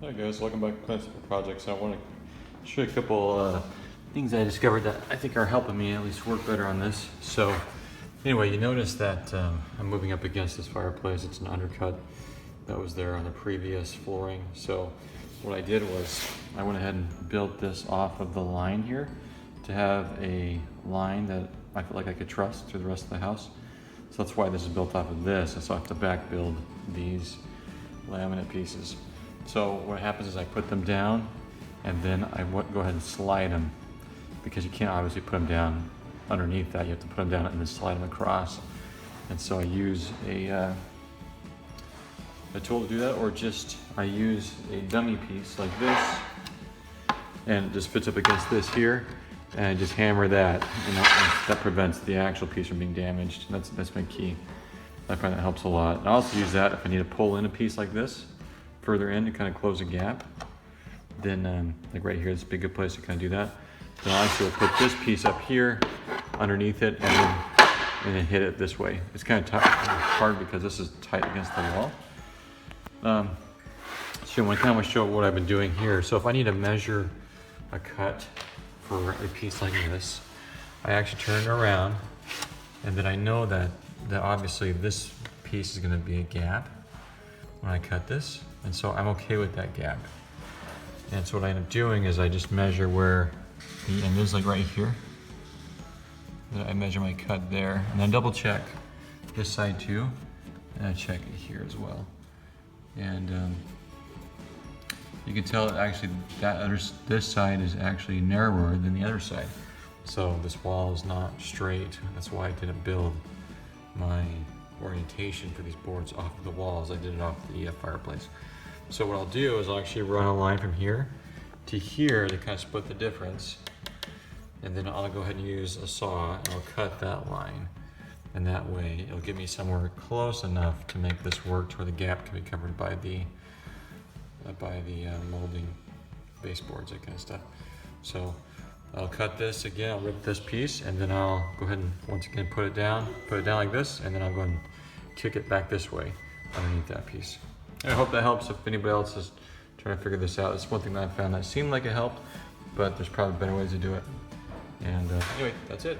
Hi guys, welcome back to Plant Simple Projects. I want to show you a couple things I discovered that I think are helping me at least work better on this. So anyway, you notice that I'm moving up against this fireplace. It's an undercut that was there on the previous flooring. So what I did was I went ahead and built this off of the line here to have a line that I feel like I could trust through the rest of the house. So that's why this is built off of this. And so I have to back build these laminate pieces. So what happens is I put them down and then I go ahead and slide them, because you can't obviously put them down underneath that. You have to put them down and then slide them across. And so I use a tool to do that, or just I use a dummy piece like this, and it just fits up against this here, and I just hammer that, and that prevents the actual piece from being damaged. And that's my key. I find that helps a lot. I also use that if I need to pull in a piece like this further in to kind of close a gap. Then like right here, this would be a good place to kind of do that. Then I also put this piece up here underneath it and then hit it this way. It's kind of hard because this is tight against the wall. So I kind of show what I've been doing here. So if I need to measure a cut for a piece like this, I actually turn it around, and then I know that obviously this piece is going to be a gap when I cut this, and so I'm okay with that gap. And so what I end up doing is I just measure where the end is, like right here. I measure my cut there, and then double check this side too, and I check it here as well. And you can tell that actually this side is actually narrower than the other side. So this wall is not straight. That's why I didn't build my orientation for these boards off of the walls. I did it off the fireplace. So what I'll do is I'll actually run a line from here to here to kind of split the difference. And then I'll go ahead and use a saw and I'll cut that line. And that way it'll get me somewhere close enough to make this work to where the gap can be covered by the molding baseboards, that kind of stuff. So I'll cut this again, I'll rip this piece, and then I'll go ahead and once again put it down like this, and then I'll go ahead and kick it back this way underneath that piece. I hope that helps if anybody else is trying to figure this out. It's one thing that I found that seemed like it helped, but there's probably better ways to do it. And anyway, that's it.